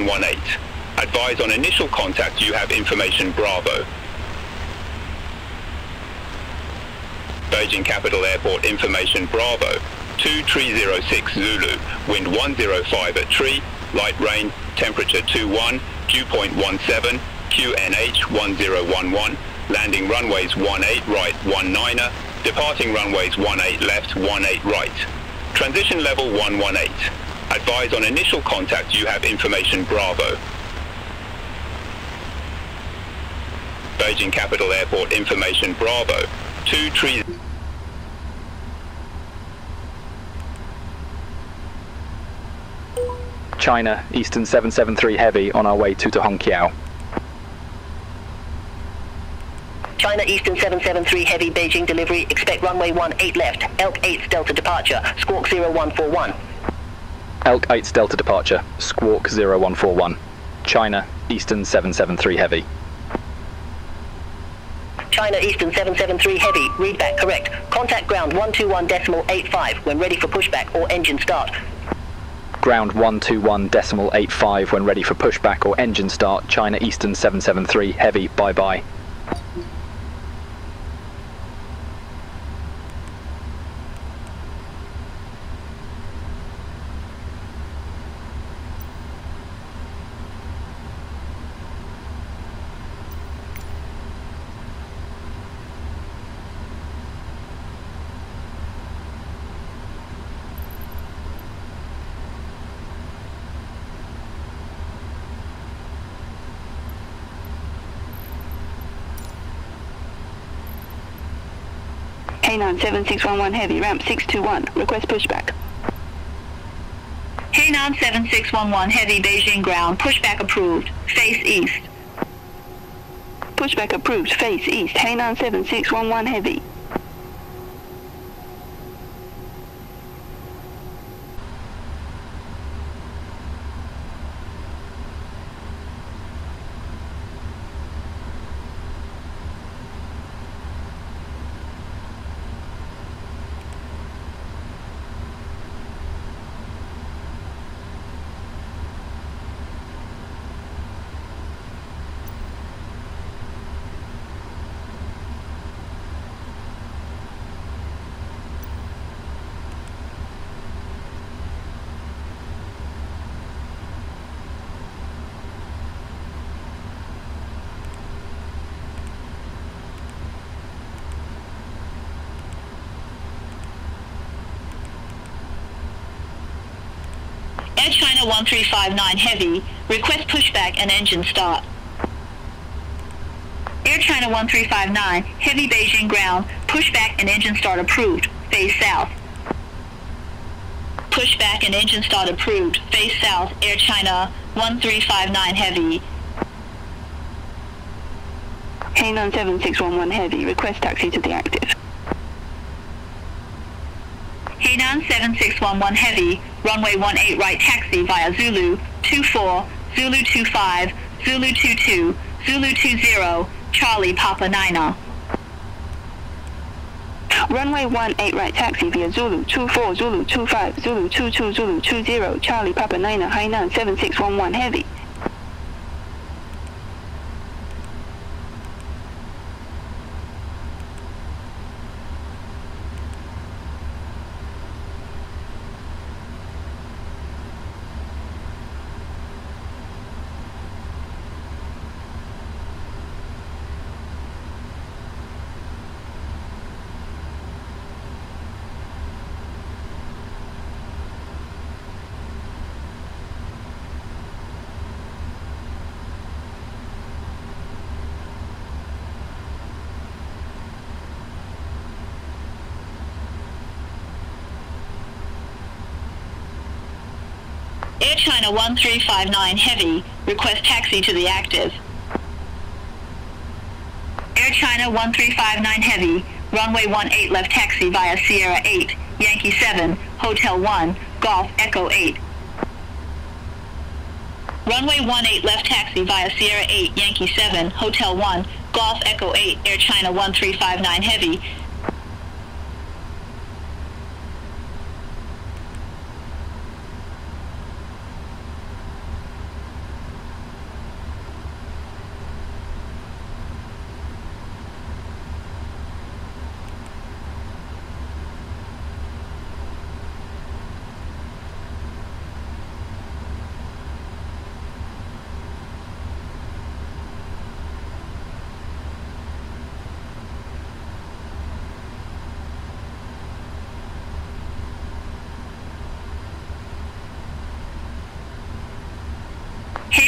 118. Advise on initial contact you have information Bravo. Beijing Capital Airport information Bravo. 2306 Zulu, wind 105 at tree, light rain, temperature 21, dew point 17, QNH 1011, landing runways 18 right 19er, departing runways 18 left 18 right. Transition level 118. Advise on initial contact you have information Bravo. Beijing Capital Airport information Bravo. 23. China, Eastern 773 Heavy on our way to Hongqiao. China Eastern 773 Heavy Beijing delivery, expect runway 18 left, Elk 8 Delta departure, squawk 0141. Elk 8 Delta departure, squawk 0141. China, Eastern 773 Heavy. China Eastern 773 Heavy, readback correct. Contact ground 121.85 when ready for pushback or engine start. Ground 121.85 when ready for pushback or engine start. China Eastern 773 Heavy, bye-bye. Hainan 7611 Heavy, ramp 621, request pushback. Hainan 7611 Heavy, Beijing ground, pushback approved, face east. Pushback approved, face east, Hainan 7611 Heavy. Air China 1359 Heavy, request pushback and engine start. Air China 1359 Heavy, Beijing ground, pushback and engine start approved, face south. Pushback and engine start approved, face south, Air China 1359 Heavy. Hainan 7611 Heavy, request taxi to the active. Hainan 7611 Heavy, runway 18 right taxi via Zulu 24, Zulu 25, Zulu 22, Zulu 20, Charlie Papa Nina. Runway 18 right taxi via Zulu 24, Zulu 25, Zulu 22, Zulu 20, Charlie Papa Nina, Hainan 7611 Heavy. Air China 1359 Heavy, request taxi to the active. Air China 1359 Heavy, runway 18 left taxi via Sierra 8, Yankee 7, Hotel 1, Golf Echo 8. Runway 18 left taxi via Sierra 8, Yankee 7, Hotel 1, Golf Echo 8, Air China 1359 Heavy.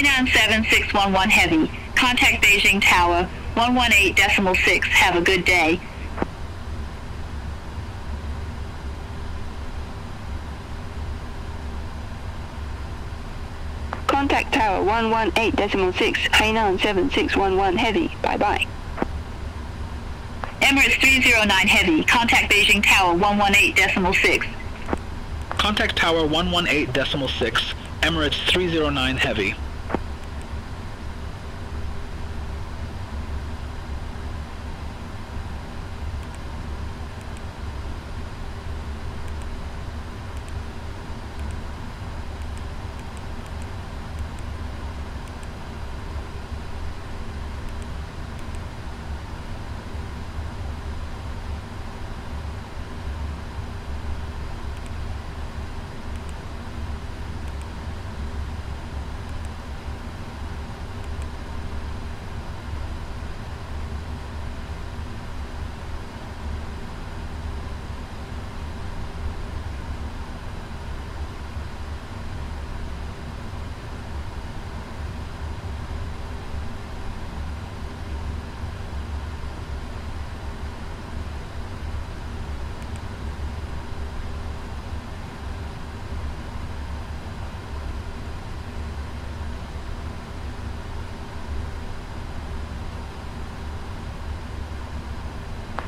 Hainan 7611 Heavy, contact Beijing Tower 118.6. Have a good day. Contact Tower 118.6, Hainan 7611 Heavy, bye-bye. Emirates 309 Heavy, contact Beijing Tower 118.6. Contact Tower 118.6, Emirates 309 Heavy.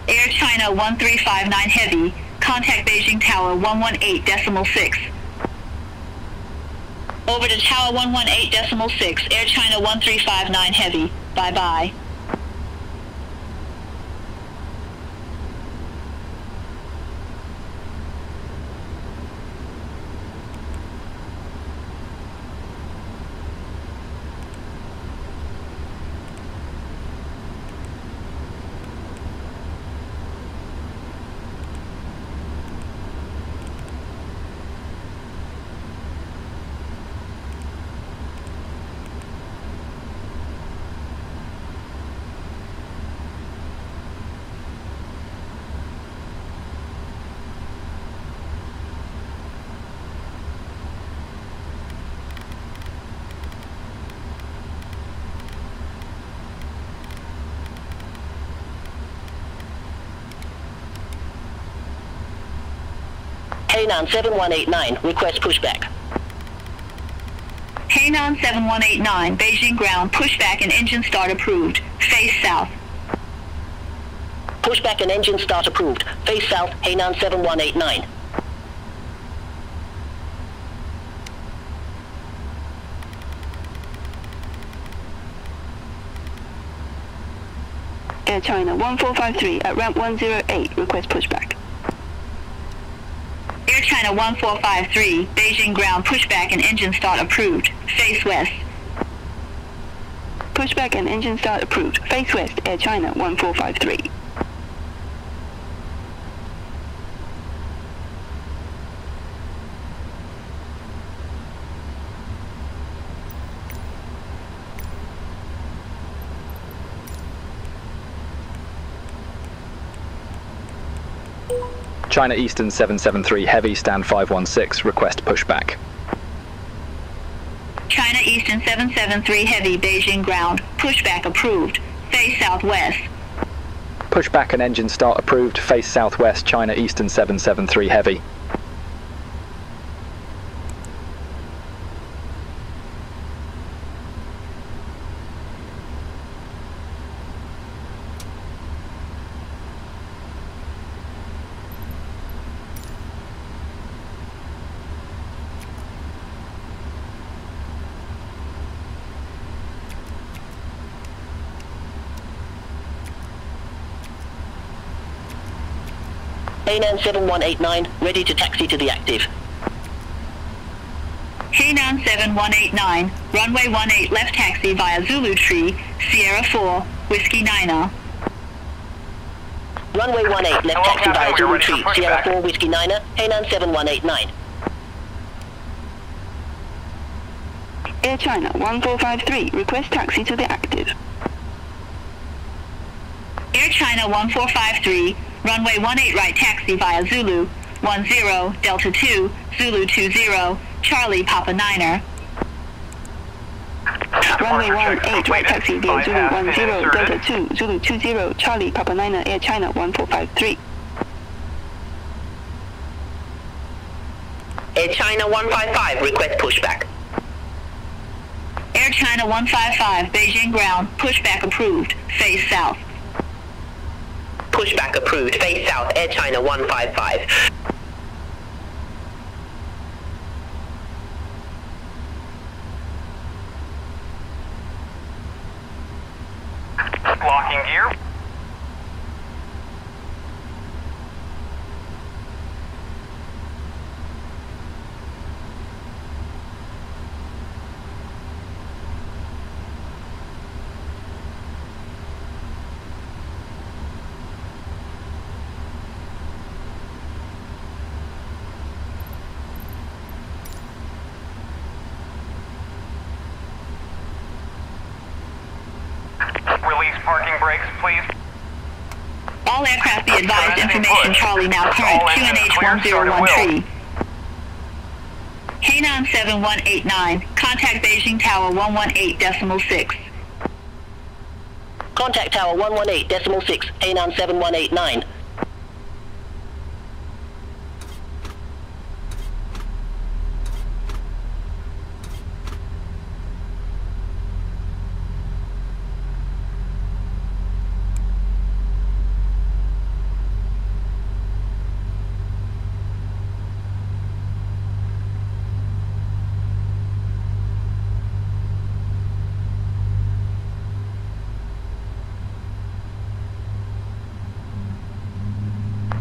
Air China 1359 Heavy, contact Beijing Tower 118.6. Over to Tower 118.6, Air China 1359 Heavy, bye-bye. Hainan 7189, request pushback. Hainan 7189, Beijing ground, pushback and engine start approved. Face south. Pushback and engine start approved. Face south, Hainan 7189. Air China 1453 at ramp 108, request pushback. Air China 1453, Beijing ground, pushback and engine start approved. Face west. Pushback and engine start approved. Face west, Air China 1453. China Eastern 773 Heavy, stand 516, request pushback. China Eastern 773 Heavy, Beijing ground, pushback approved. Face southwest. Pushback and engine start approved, face southwest, China Eastern 773 Heavy. Hainan 7189, ready to taxi to the active. Hainan 7189, runway 18 left taxi via Zulu Tree, Sierra 4, Whiskey Niner. Runway 18 left taxi via Zulu Tree, Sierra 4, Whiskey Niner, Hainan 7189. Air China 1453, request taxi to the active. Air China 1453, runway 18 right taxi via Zulu 10 Delta 2 Zulu 20 Charlie Papa Niner. Runway 18 right taxi via Zulu 10 Delta 2 Zulu 20 Charlie Papa 9 Air China 1453. Air China 155, request pushback. Air China 155, Beijing ground, pushback approved, face south. Pushback approved, face south, Air China 155. Locking gear. Release parking brakes, please. All aircraft be advised, information Charlie now current, QNH 1013. Hainan 7189, contact Beijing Tower 118.6. Contact Tower 118.6, Hainan 7189.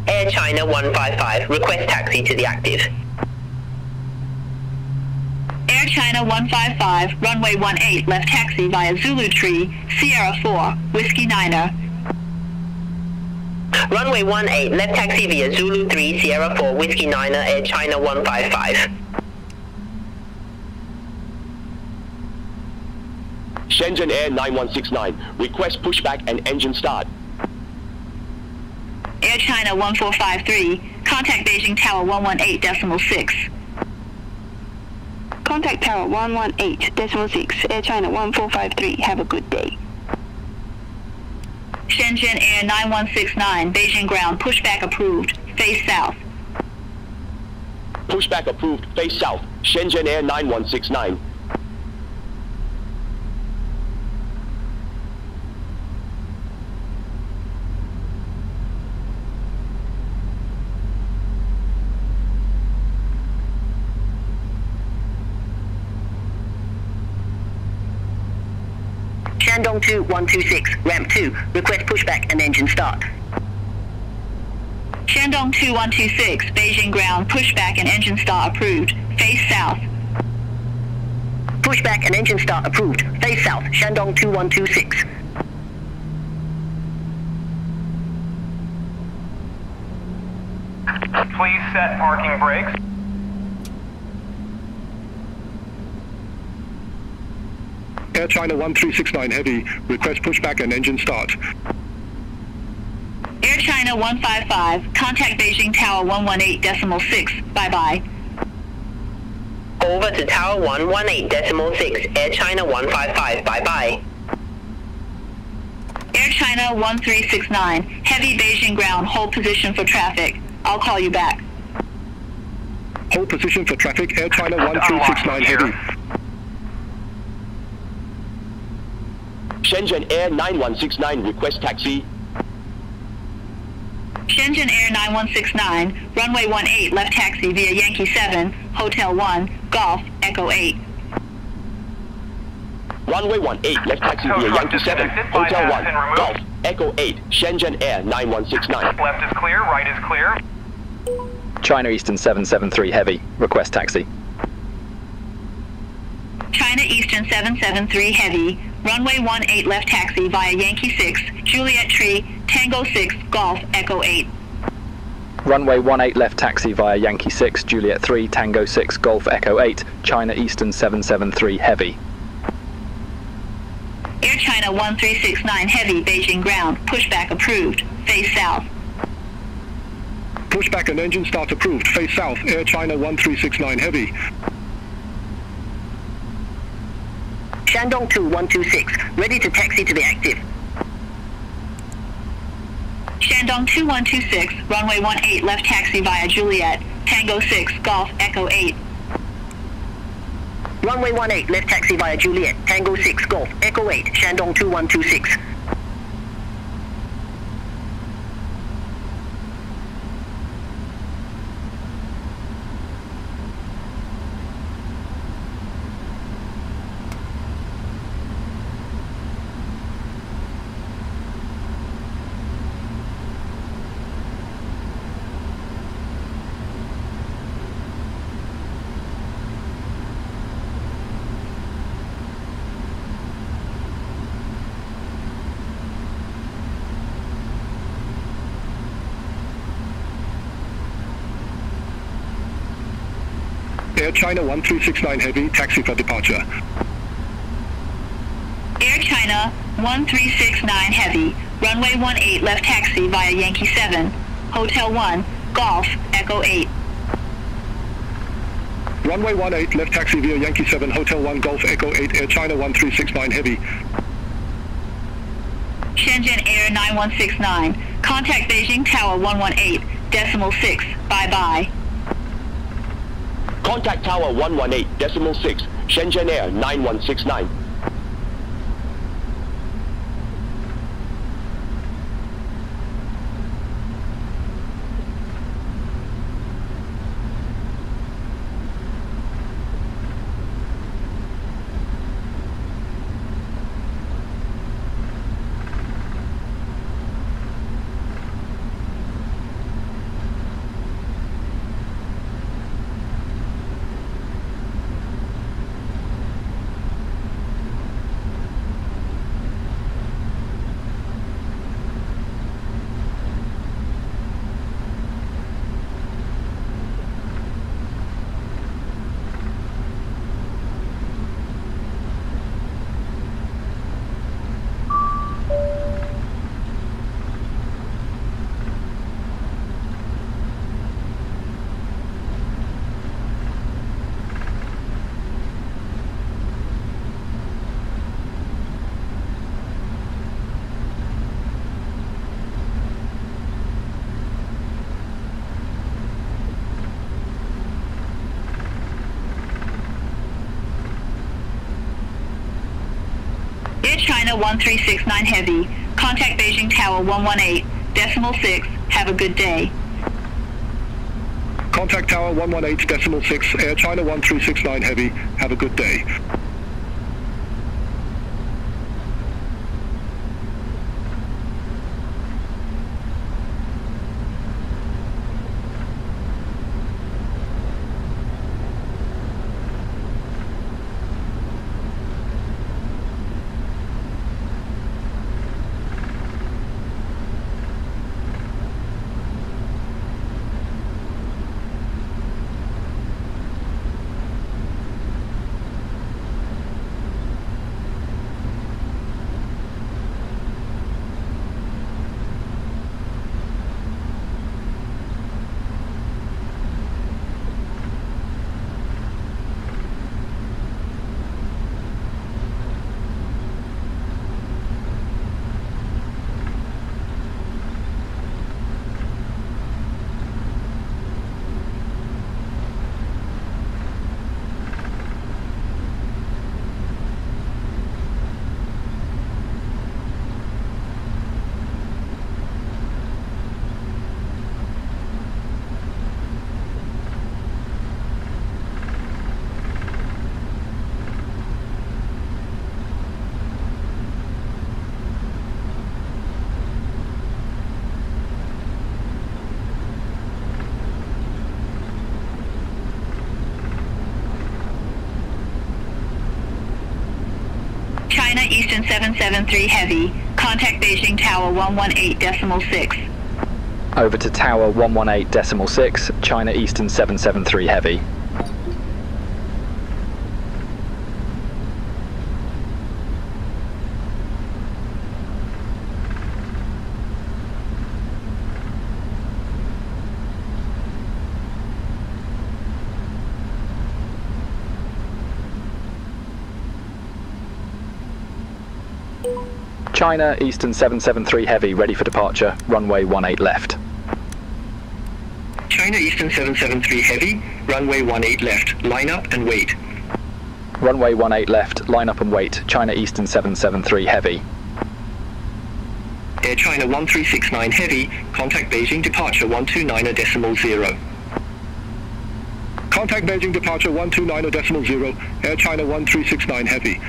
Air China 155, request taxi to the active. Air China 155, runway 18, left taxi via Zulu Tree, Sierra 4, Whiskey Niner. Runway 18, left taxi via Zulu 3, Sierra 4, Whiskey Niner, Air China 155. Shenzhen Air 9169, request pushback and engine start. Air China 1453, contact Beijing Tower 118.6. Contact Tower 118.6 Air China 1453. Have a good day. Shenzhen Air 9169, Beijing ground, pushback approved, face south. Pushback approved, face south. Shenzhen Air 9169. Shandong 2126, ramp 2, request pushback and engine start. Shandong 2126, Beijing ground, pushback and engine start approved, face south. Pushback and engine start approved, face south, Shandong 2126. Please set parking brakes. Air China 1369 Heavy, request pushback and engine start. Air China 155, contact Beijing Tower 118.6, bye-bye. Over to Tower 118.6, Air China 155, bye-bye. Air China 1369, heavy Beijing ground, hold position for traffic. I'll call you back. Hold position for traffic, Air China 1369 Heavy. Shenzhen Air 9169, request taxi. Shenzhen Air 9169, runway 18, left taxi via Yankee 7, Hotel 1, Golf, Echo 8. Runway 18, left taxi via Yankee 7, Hotel 1, Golf, Echo 8, Shenzhen Air 9169. Left is clear, right is clear. China Eastern 773 Heavy, request taxi. China Eastern 773 Heavy, runway 18 left taxi via Yankee 6, Juliet Tree, Tango 6, Golf, Echo 8. Runway 18 left taxi via Yankee 6, Juliet 3, Tango 6, Golf, Echo 8, China Eastern 773 Heavy. Air China 1369 Heavy, Beijing ground, pushback approved, face south. Pushback and engine start approved, face south, Air China 1369 Heavy. Shandong 2126, ready to taxi to the active. Shandong 2126, runway 18 left taxi via Juliet, Tango 6, Golf, Echo 8. Runway 18 left taxi via Juliet, Tango 6, Golf, Echo 8, Shandong 2126. Air China 1369 Heavy, taxi for departure. Air China 1369 Heavy, runway 18 left taxi via Yankee 7, Hotel 1, Golf, Echo 8. Runway 18 left taxi via Yankee 7, Hotel 1, Golf, Echo 8, Air China 1369 Heavy. Shenzhen Air 9169, contact Beijing Tower 118.6, bye-bye. Contact Tower 118.6, Shenzhen Air 9169. Air China 1369 Heavy, contact Beijing Tower 118.6, have a good day. Contact Tower 118.6, Air China 1369 Heavy, have a good day. China Eastern 773 Heavy, contact Beijing Tower 118.6. Over to Tower 118.6, China Eastern 773 Heavy. China Eastern 773 Heavy, ready for departure, runway 18 left. China Eastern 773 Heavy, runway 18 left, line up and wait. Runway 18 left, line up and wait, China Eastern 773 Heavy. Air China 1369 Heavy, contact Beijing departure 129.0. Contact Beijing departure 129.0, Air China 1369 Heavy.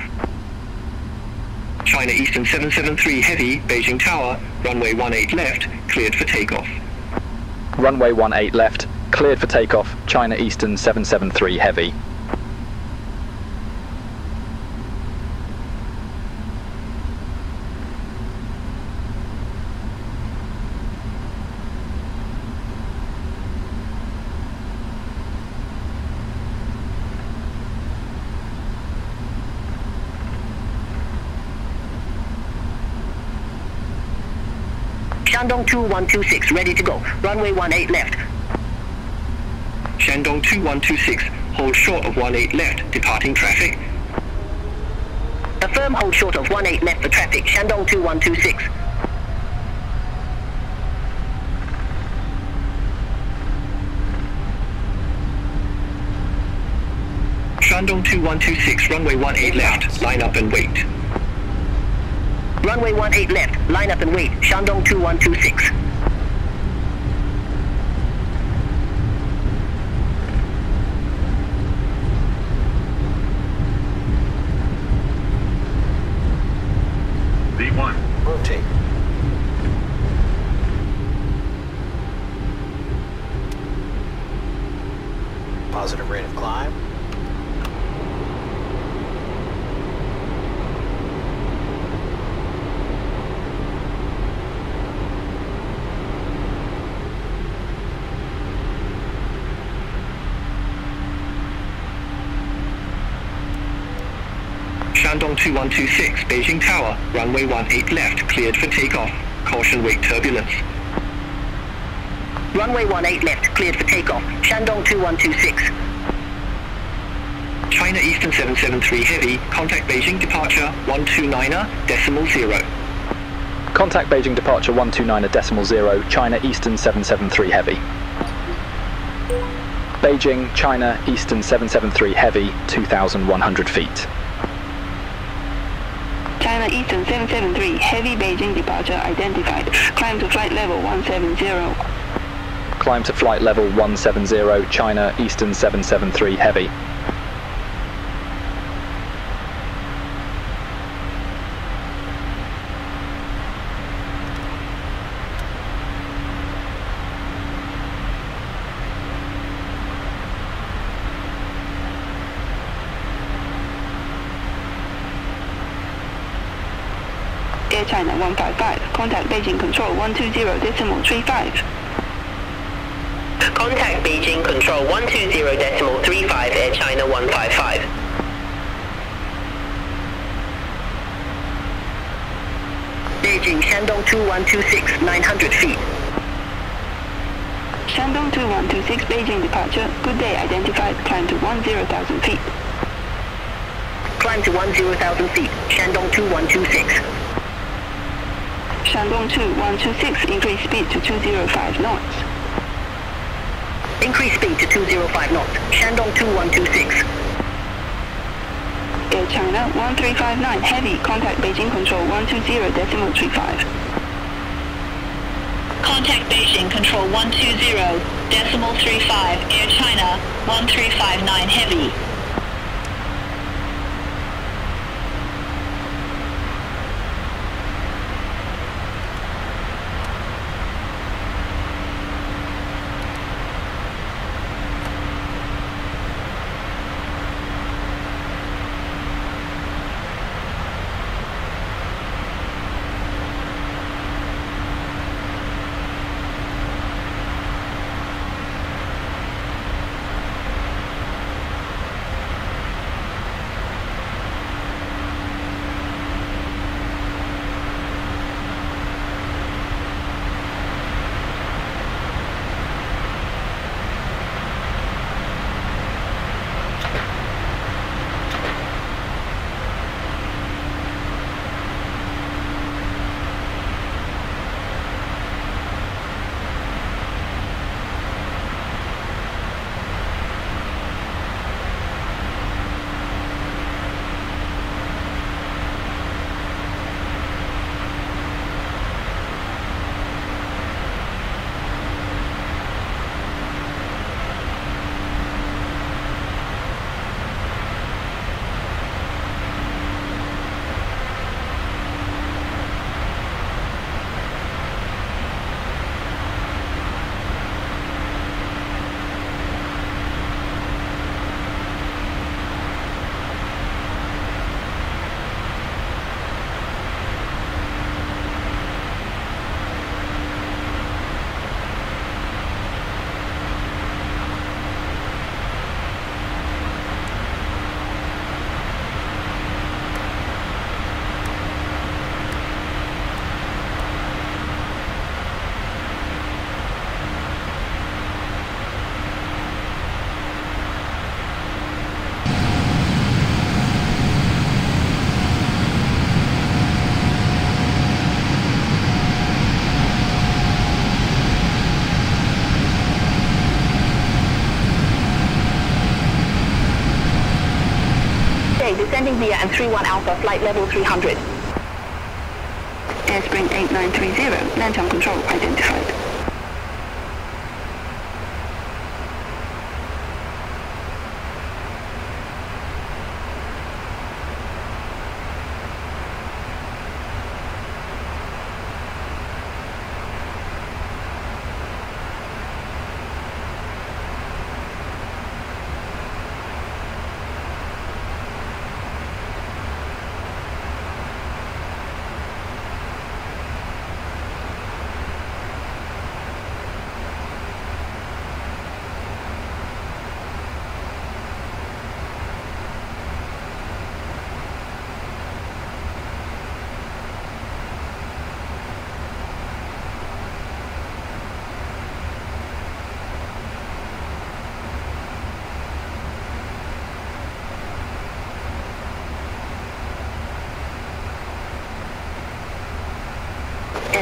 China Eastern 773 Heavy, Beijing Tower, runway 18 left, cleared for takeoff. Runway 18 left, cleared for takeoff, China Eastern 773 Heavy. Shandong 2126, ready to go. Runway 18 left. Shandong 2126, hold short of 18 left, departing traffic. Affirm, hold short of 18 left for traffic. Shandong 2126. Shandong 2126, runway 18 left, line up and wait. Runway 18 left, line up and wait, Shandong 2126. V1. Rotate. Positive rate of climb. Shandong 2126, Beijing Tower, runway 18 left, cleared for takeoff. Caution wake turbulence. Runway 18 left, cleared for takeoff. Shandong 2126. China Eastern 773 Heavy, contact Beijing departure 129.0. Contact Beijing departure 129.0, China Eastern 773 Heavy. Beijing, China Eastern 773 Heavy, 2,100 feet. China Eastern 773 Heavy, Beijing departure identified. Climb to flight level 170. Climb to flight level 170, China Eastern 773 Heavy. Air China 155, contact Beijing control 120.35. Contact Beijing control 120.35, Air China 155. Beijing, Shandong 2126, 900 feet. Shandong 2126, Beijing departure. Good day identified. Climb to 10,000 feet. Climb to 10,000 feet. Shandong 2126. Shandong 2126, increase speed to 205 knots. Increase speed to 205 knots. Shandong 2126. Air China 1359 Heavy, contact Beijing control 120.35. Contact Beijing control 120.35, Air China 1359 Heavy. day, descending via and 31 Alpha, flight level 300. Airspring 8930, land on control identified.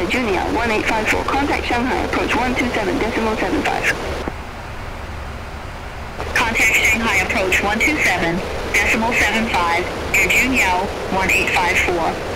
Air Junior 1854, contact Shanghai, approach 127.75. Contact Shanghai approach 127.75, Air Junior 1854.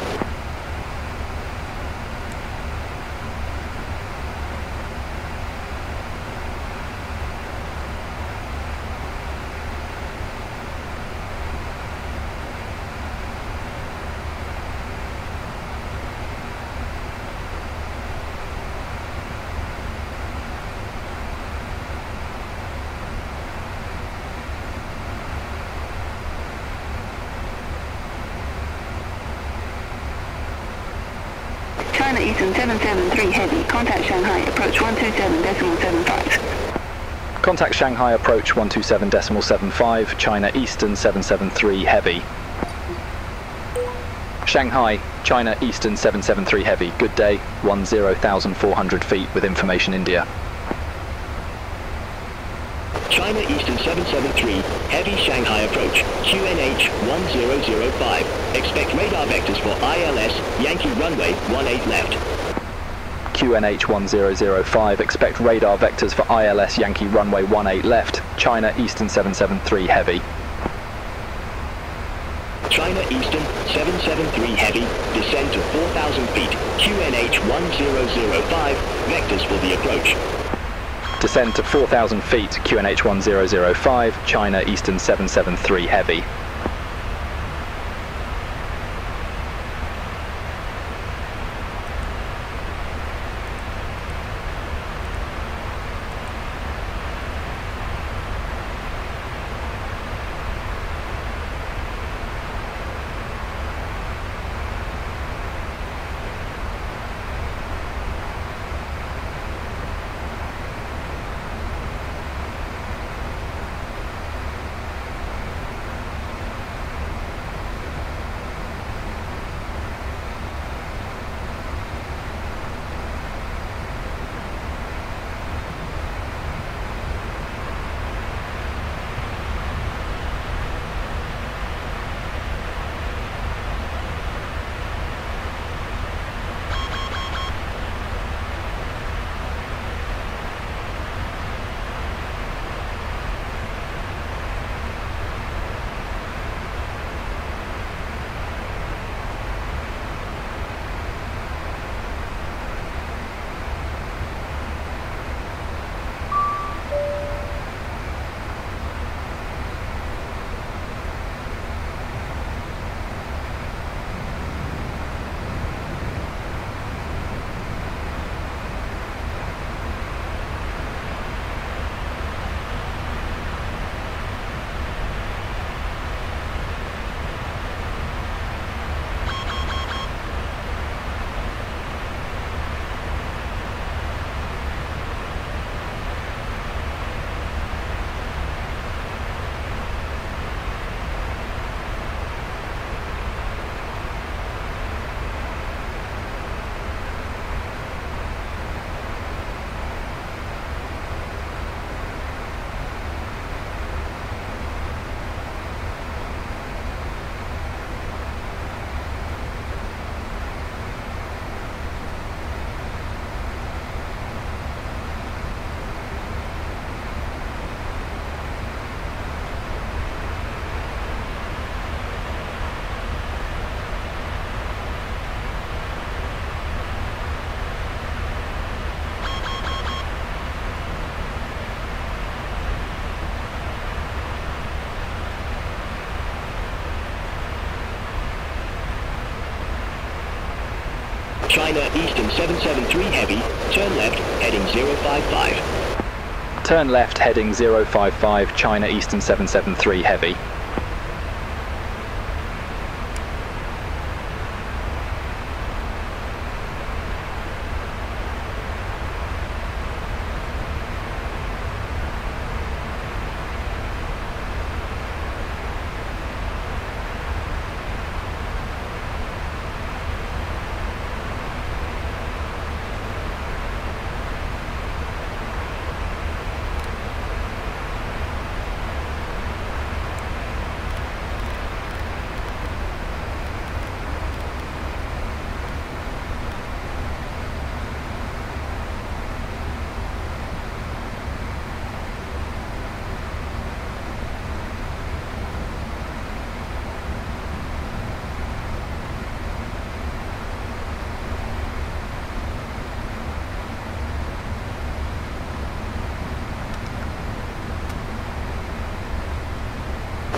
China Eastern 773 Heavy, contact Shanghai, approach 127.75. Contact Shanghai approach 127.75, China Eastern 773 Heavy. Shanghai, China Eastern 773 Heavy, good day, 10,400 feet with information India. China Eastern 773, Heavy Shanghai approach, QNH 1005. Expect radar vectors for ILS, Yankee runway 18 left. QNH 1005, expect radar vectors for ILS Yankee runway 18 left, China Eastern 773 Heavy. China Eastern 773 Heavy, descend to 4,000 feet, QNH 1005, vectors for the approach. Descend to 4,000 feet, QNH 1005, China Eastern 773 Heavy. China Eastern 773 Heavy, turn left, heading 055. Turn left heading 055, China Eastern 773 Heavy.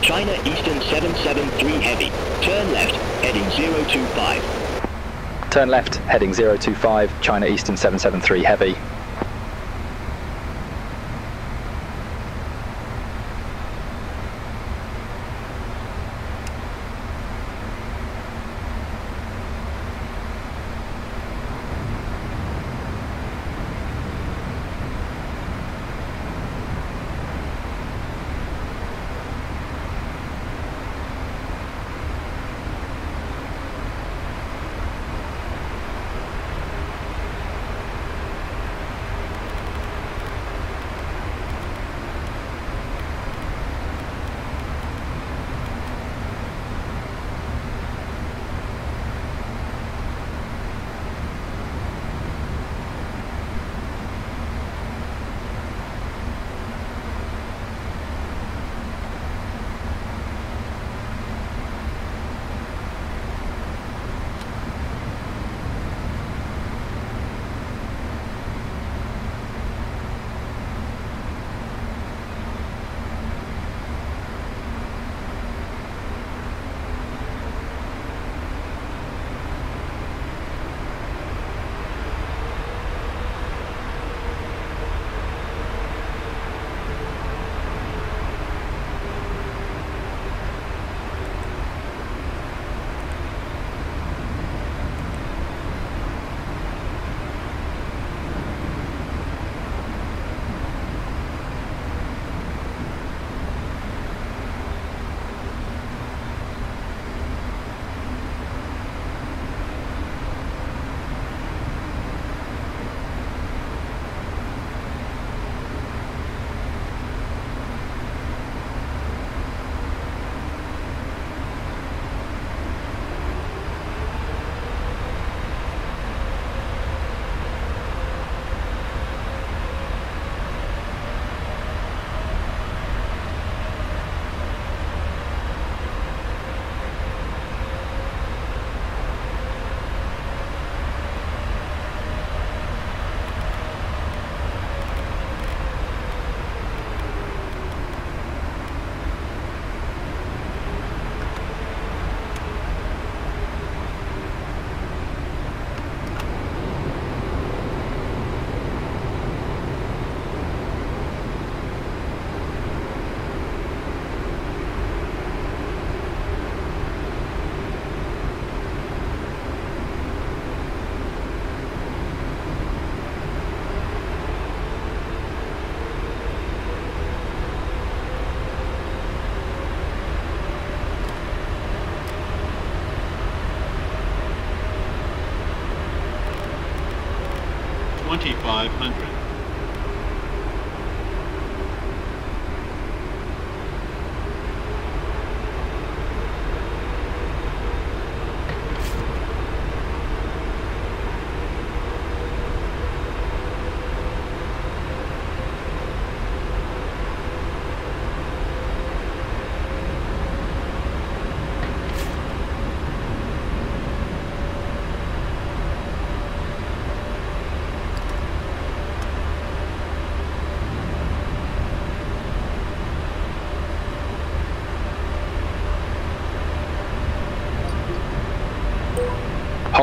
China Eastern 773 Heavy, turn left, heading 025. Turn left heading 025, China Eastern 773 Heavy. $2,500.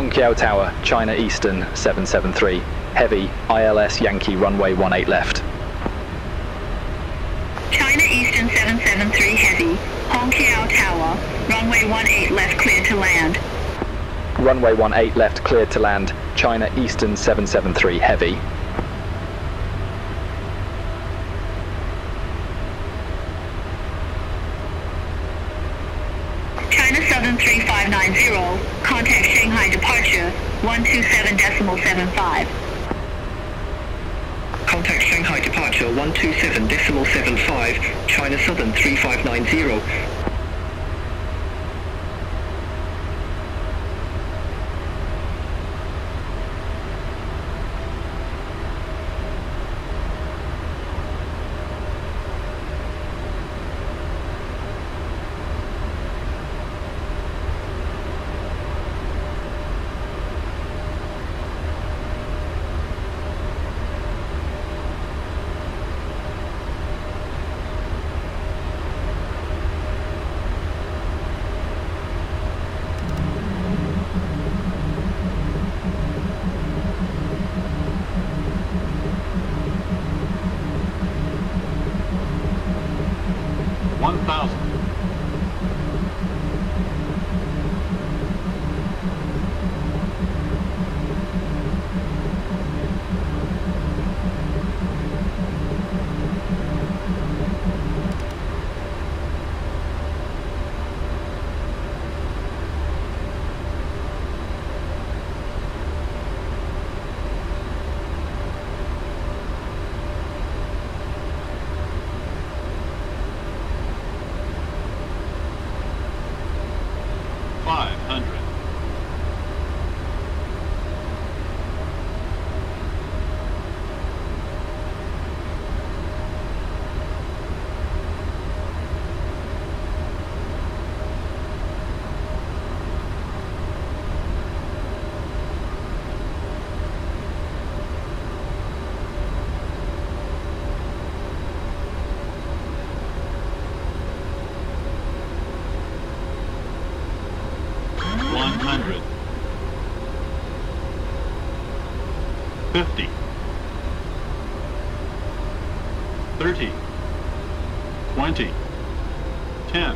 Hongqiao Tower, China Eastern 773, heavy, ILS Yankee runway 18 left. China Eastern 773 heavy, Hongqiao Tower, runway 18 left cleared to land. Runway 18 left cleared to land, China Eastern 773 heavy. China Southern 3590, contact Shanghai departure 127.75. Contact Shanghai departure 127.75, China Southern 3590. $50, $30, $20, $10.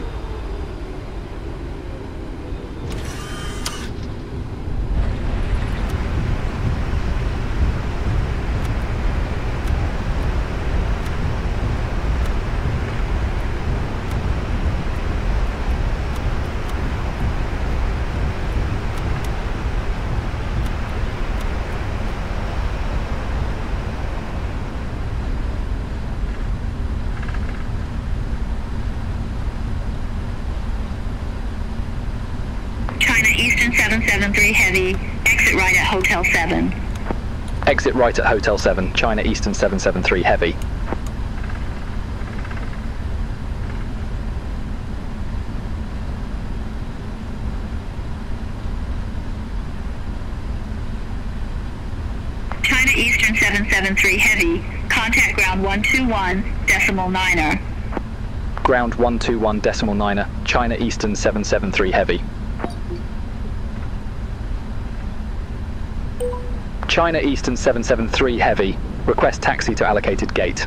Eastern 773 heavy, exit right at Hotel 7. Exit right at Hotel 7, China Eastern 773 heavy. China Eastern 773 heavy, contact ground 121.9er. Ground 121.9er, China Eastern 773 heavy. China Eastern 773 heavy, request taxi to allocated gate.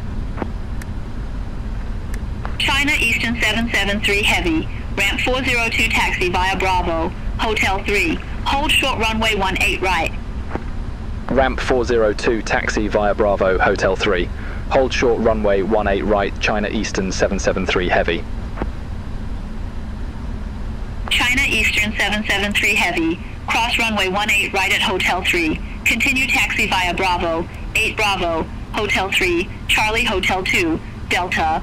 China Eastern 773 heavy, ramp 402 taxi via Bravo, Hotel 3, hold short runway 18 right. Ramp 402 taxi via Bravo, Hotel 3, hold short runway 18 right, China Eastern 773 heavy. China Eastern 773 heavy, cross runway 18 right at Hotel 3. Continue taxi via Bravo, 8 Bravo, Hotel 3, Charlie Hotel 2, Delta.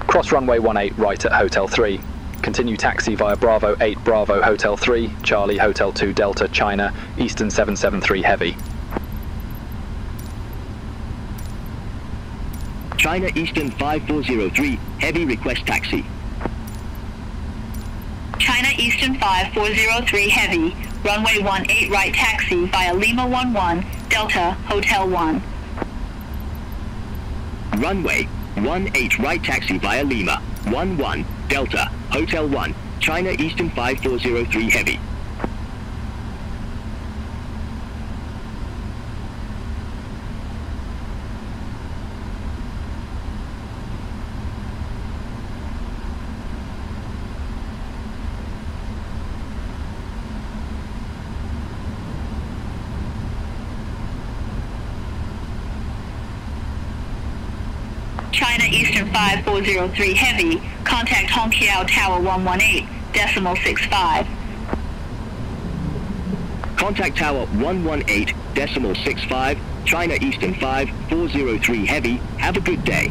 Cross runway 18 right at Hotel 3. Continue taxi via Bravo, 8 Bravo, Hotel 3, Charlie Hotel 2, Delta, China, Eastern 773 heavy. China Eastern 5403, heavy request taxi. China Eastern 5403 heavy, runway 18 right taxi via Lima 11, Delta, Hotel 1. Runway 18 right taxi via Lima 11, Delta, Hotel 1, China Eastern 5403 heavy. China Eastern 5403 Heavy, contact Hongqiao Tower 118.65. Contact Tower 118.65, China Eastern 5403 Heavy. Have a good day.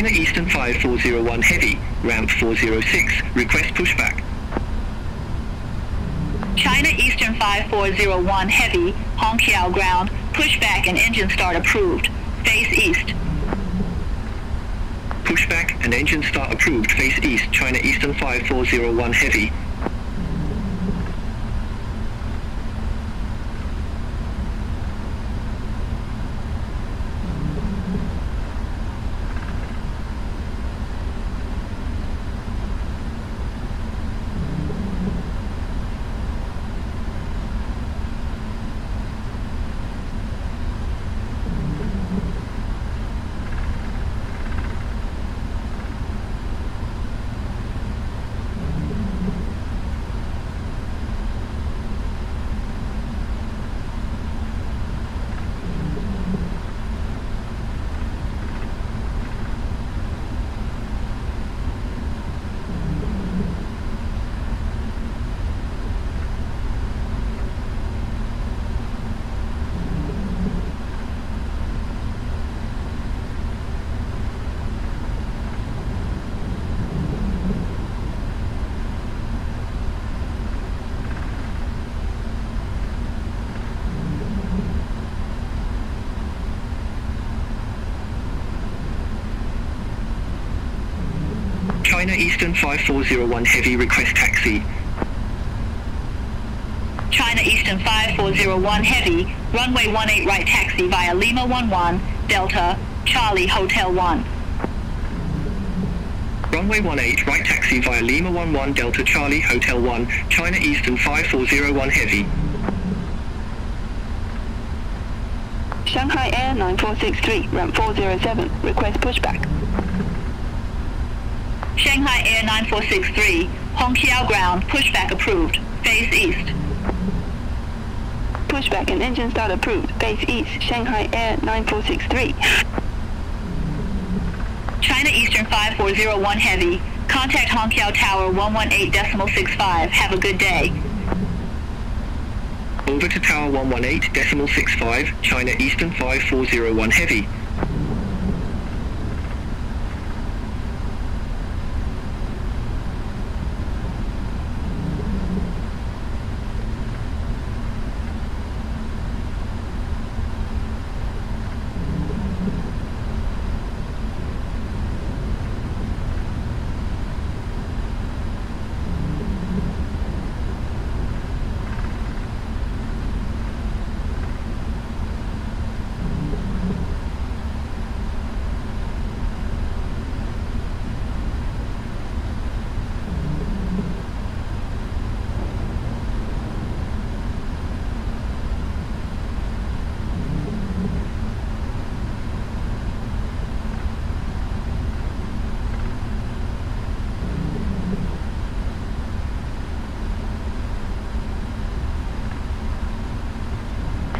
China Eastern 5401 Heavy, ramp 406, request pushback. China Eastern 5401 Heavy, Hongqiao ground, pushback and engine start approved. Face east. Pushback and engine start approved, face east, China Eastern 5401 Heavy. China Eastern 5401 Heavy, request taxi. China China Eastern 5401 Heavy, runway 18 right taxi via Lima 11, Delta, Charlie Hotel 1. Runway 18 right taxi via Lima 11 Delta Charlie Hotel 1, China Eastern 5401 Heavy. Shanghai Air 9463, ramp 407, request pushback. Shanghai Air 9463, Hongqiao ground, pushback approved, face east. Pushback and engine start approved, face east, Shanghai Air 9463. China Eastern 5401 Heavy, contact Hongqiao Tower 118.65, have a good day. Over to Tower 118.65, China Eastern 5401 Heavy.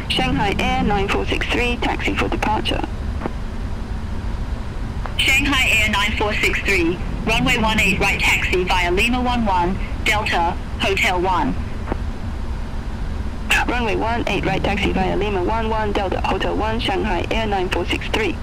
Shanghai Air 9463, taxi for departure. Shanghai Air 9463, runway 18 right taxi via Lima 11, Delta, Hotel 1. Runway 18 right taxi via Lima 11, Delta, Hotel 1, Shanghai Air 9463.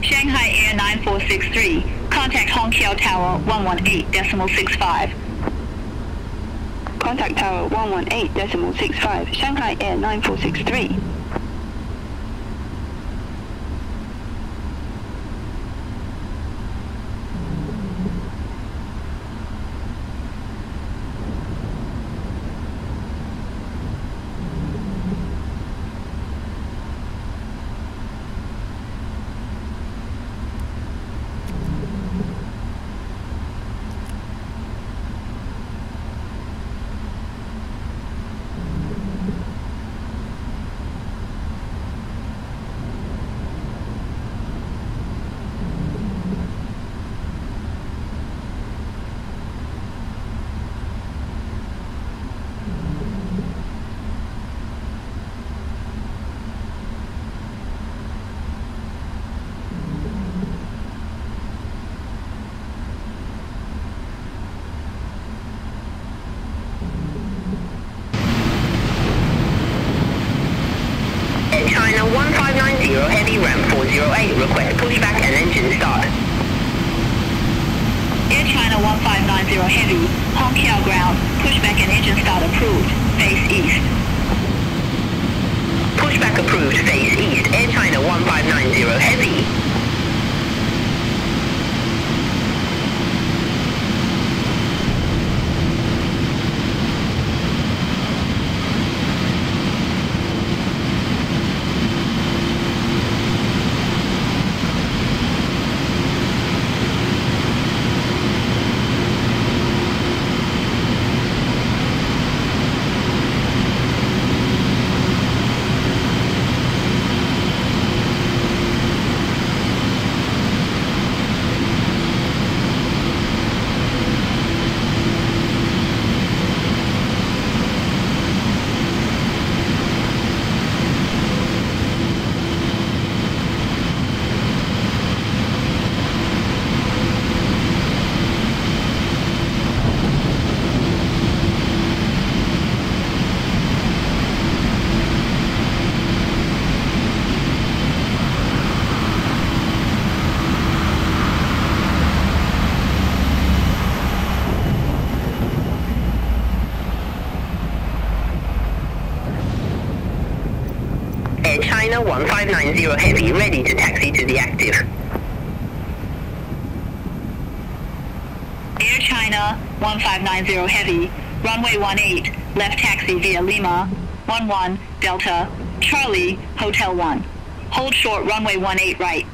Shanghai Air 9463, contact Hongqiao Tower 118.65. Contact Tower 118.65, Shanghai Air 9463. China 1590 Heavy, ramp 408, request pushback and engine start. Air China 1590 Heavy, Hongqiao ground, pushback and engine start approved, face east. Pushback approved, face east, Air China 1590 Heavy. China 1590 Heavy, ready to taxi to the active. Air China 1590 Heavy, runway 18, left taxi via Lima 11 Delta Charlie Hotel 1. Hold short runway 18 right.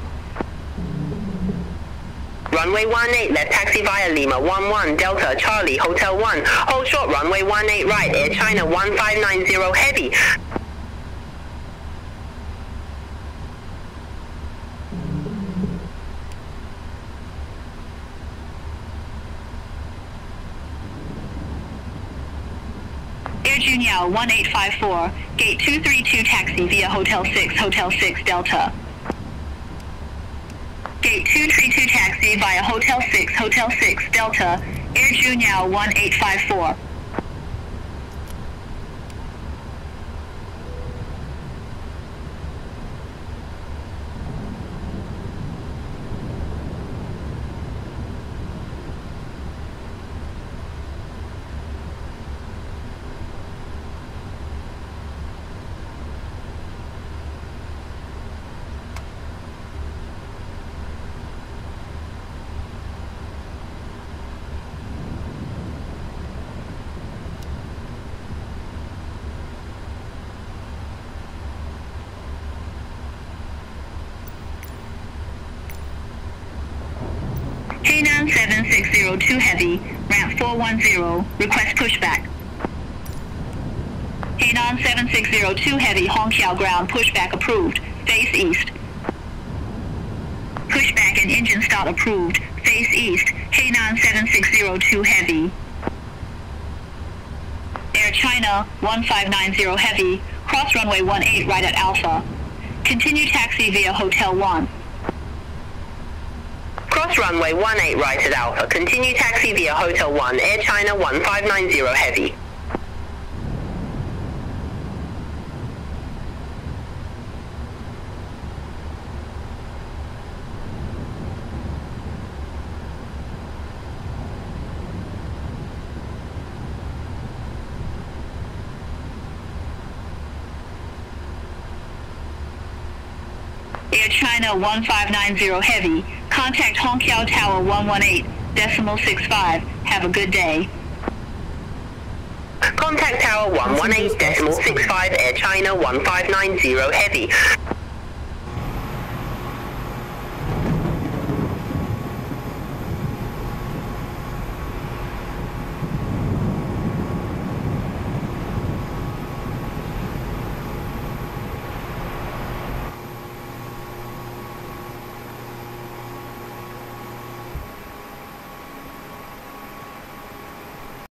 Runway 18 left taxi via Lima 11 Delta Charlie Hotel 1. Hold short runway 18 right. Air China 1590 Heavy. Air Junyao 1854, gate 232 taxi via Hotel 6 Delta. Gate 232 taxi via Hotel 6 Delta, Air Junyao 1854. Hainan 7602 Heavy, ramp 410, request pushback. Hainan 7602 Heavy, Hongqiao ground, pushback approved, face east. Pushback and engine start approved, face east, Hainan 7602 Heavy. Air China 1590 Heavy, cross runway 18 right at Alpha. Continue taxi via Hotel 1. Cross runway 18 right at Alpha. Continue taxi via Hotel 1. Air China 1590 Heavy. Air China 1590 Heavy, contact Hongqiao Tower 118.65. Have a good day. Contact Tower 118.65, Air China 1590 Heavy.